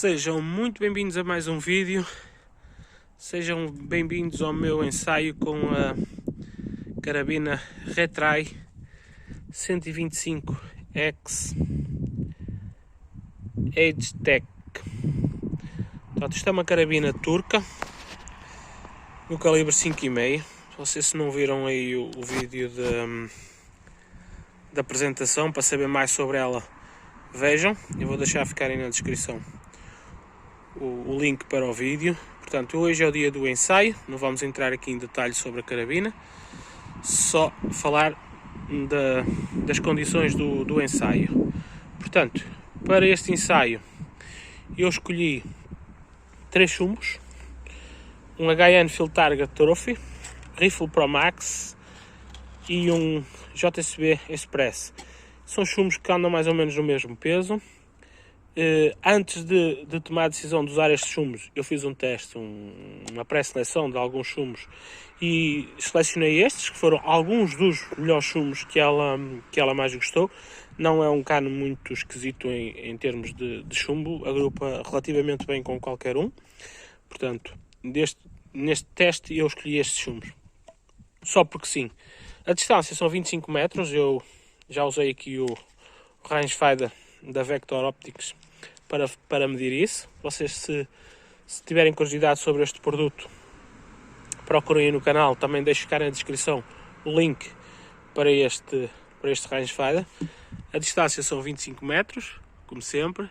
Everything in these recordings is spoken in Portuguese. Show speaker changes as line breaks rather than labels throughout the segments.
Sejam muito bem-vindos a mais um vídeo. Sejam bem-vindos ao meu ensaio com a carabina Retrai 125X Agetec. Portanto, isto é uma carabina turca no calibre 5,5. Vocês, se não viram aí o vídeo da apresentação, para saber mais sobre ela, vejam. Eu vou deixar ficar aí na descrição o link para o vídeo. Portanto, hoje é o dia do ensaio, não vamos entrar aqui em detalhes sobre a carabina, só falar das condições do ensaio. Portanto, para este ensaio eu escolhi 3 chumbos: um HN Field Target Trophy, Rifle Pro Max e um JSB Express. São chumbos que andam mais ou menos no mesmo peso. Antes de tomar a decisão de usar estes chumbos, eu fiz um teste, uma pré-seleção de alguns chumbos e selecionei estes, que foram alguns dos melhores chumbos que ela mais gostou. Não é um cano muito esquisito em termos de chumbo, agrupa relativamente bem com qualquer um. Portanto, neste teste eu escolhi estes chumbos, só porque sim. A distância são 25 metros, eu já usei aqui o rangefinder da Vector Optics para medir isso. Vocês, se tiverem curiosidade sobre este produto, procurem aí no canal, também deixo ficar na descrição o link para este rangefinder. A distância são 25 metros, como sempre.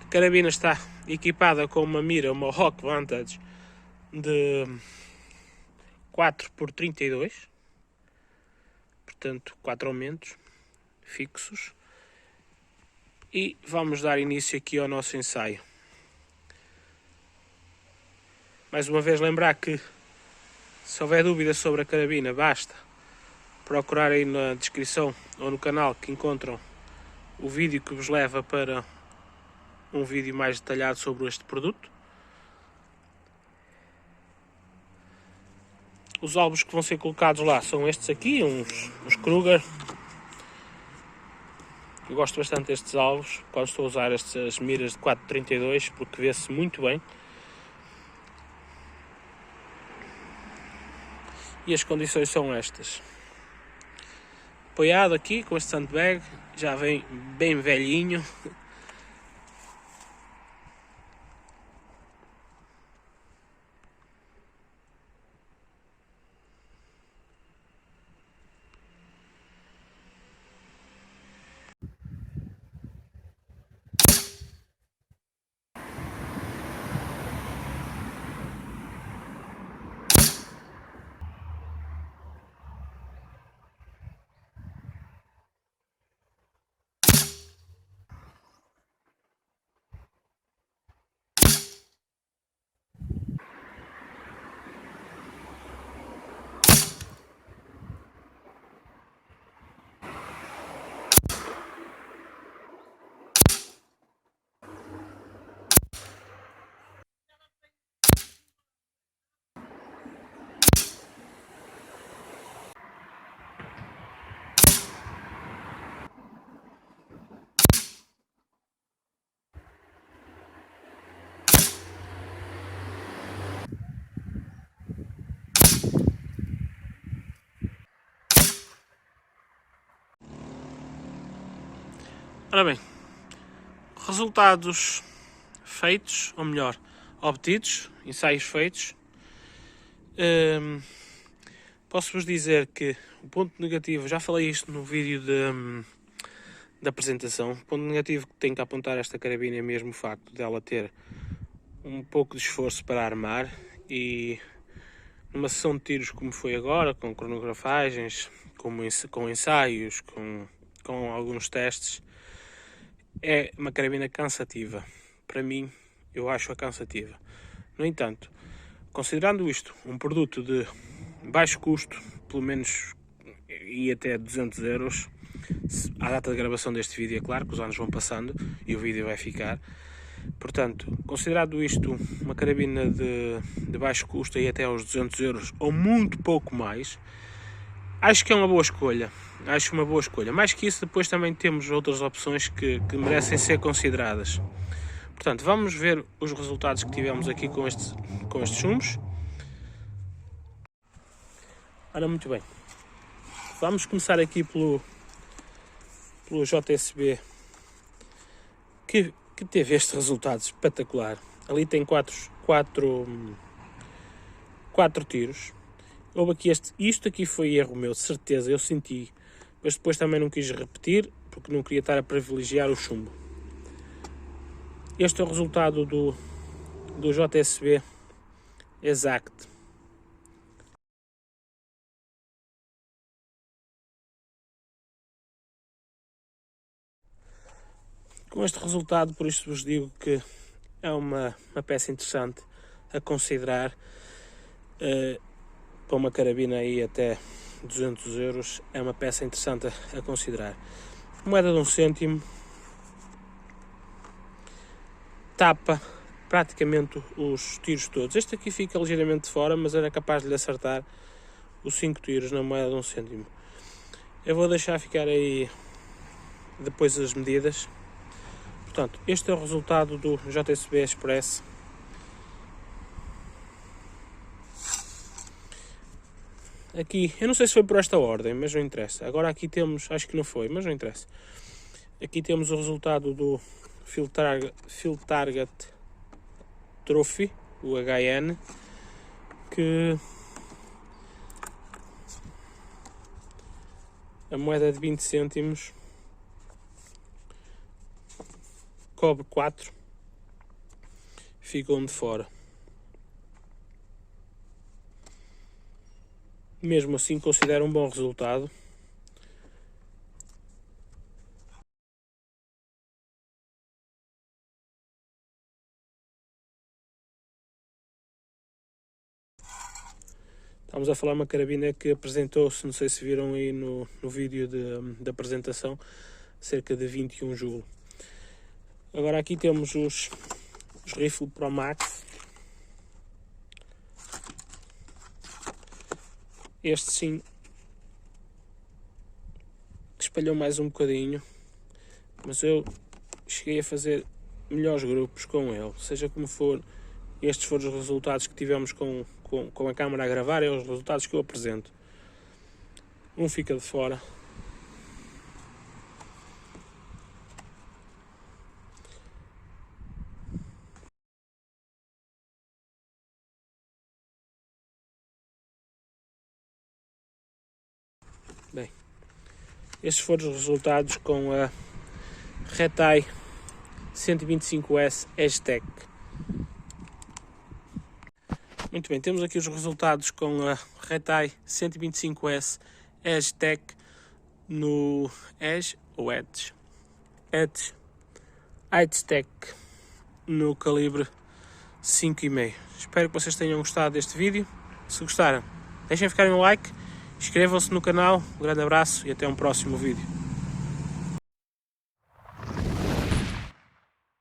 A carabina está equipada com uma mira, uma Hawk Vantage de 4x32, portanto 4 aumentos fixos, e vamos dar início aqui ao nosso ensaio. Mais uma vez lembrar que, se houver dúvidas sobre a carabina, basta procurar aí na descrição ou no canal, que encontram o vídeo que vos leva para um vídeo mais detalhado sobre este produto. Os alvos que vão ser colocados lá são estes aqui, uns Kruger. Eu gosto bastante destes alvos quando estou a usar estas miras de 4x32, porque vê-se muito bem. E as condições são estas. Apoiado aqui com este sandbag, já vem bem velhinho. Ora bem, resultados feitos, ou melhor, obtidos, ensaios feitos. Posso-vos dizer que o ponto negativo, já falei isto no vídeo da apresentação, o ponto negativo que tenho que apontar a esta carabina é mesmo o facto dela ter um pouco de esforço para armar, e numa sessão de tiros como foi agora, com cronografagens, com ensaios, com alguns testes, é uma carabina cansativa. Para mim, eu acho-a cansativa. No entanto, considerando isto um produto de baixo custo, pelo menos e até 200 euros, à data de gravação deste vídeo, é claro que os anos vão passando e o vídeo vai ficar. Portanto, considerado isto uma carabina de baixo custo e até aos 200 euros ou muito pouco mais, acho que é uma boa escolha. Acho uma boa escolha. Mais que isso, depois também temos outras opções que merecem ser consideradas. Portanto, vamos ver os resultados que tivemos aqui com estes chumbos. Ora, muito bem. Vamos começar aqui pelo JSB, que teve este resultado espetacular. Ali tem 4 tiros. Houve aqui isto aqui foi erro meu, de certeza, eu senti. Mas depois também não quis repetir, porque não queria estar a privilegiar o chumbo. Este é o resultado do JSB Exact. Com este resultado, por isso vos digo que é uma peça interessante a considerar. Para uma carabina aí até 200 euros, é uma peça interessante a considerar. Moeda de 1 cêntimo, tapa praticamente os tiros todos. Este aqui fica ligeiramente de fora, mas era capaz de lhe acertar os 5 tiros na moeda de 1 cêntimo. Eu vou deixar ficar aí depois as medidas. Portanto, este é o resultado do JSB Express. Aqui, eu não sei se foi por esta ordem, mas não interessa. Agora aqui temos, acho que não foi, mas não interessa. Aqui temos o resultado do Field Target Trophy, o HN, que a moeda de 20 cêntimos cobre 4, ficam de fora. Mesmo assim considero um bom resultado. Estamos a falar de uma carabina que apresentou-se, não sei se viram aí no vídeo de apresentação, cerca de 21 Joule. Agora aqui temos os Rifle Pro Max. Este sim espalhou mais um bocadinho, mas eu cheguei a fazer melhores grupos com ele. Seja como for, estes foram os resultados que tivemos com a câmera a gravar, é os resultados que eu apresento. Um fica de fora. Bem, estes foram os resultados com a Retai 125S Edgetech. Muito bem, temos aqui os resultados com a Retai 125S Edgetech no Edge ou Edge no calibre 5,5. Espero que vocês tenham gostado deste vídeo. Se gostaram, deixem ficar um like, inscrevam-se no canal. Um grande abraço e até um próximo vídeo.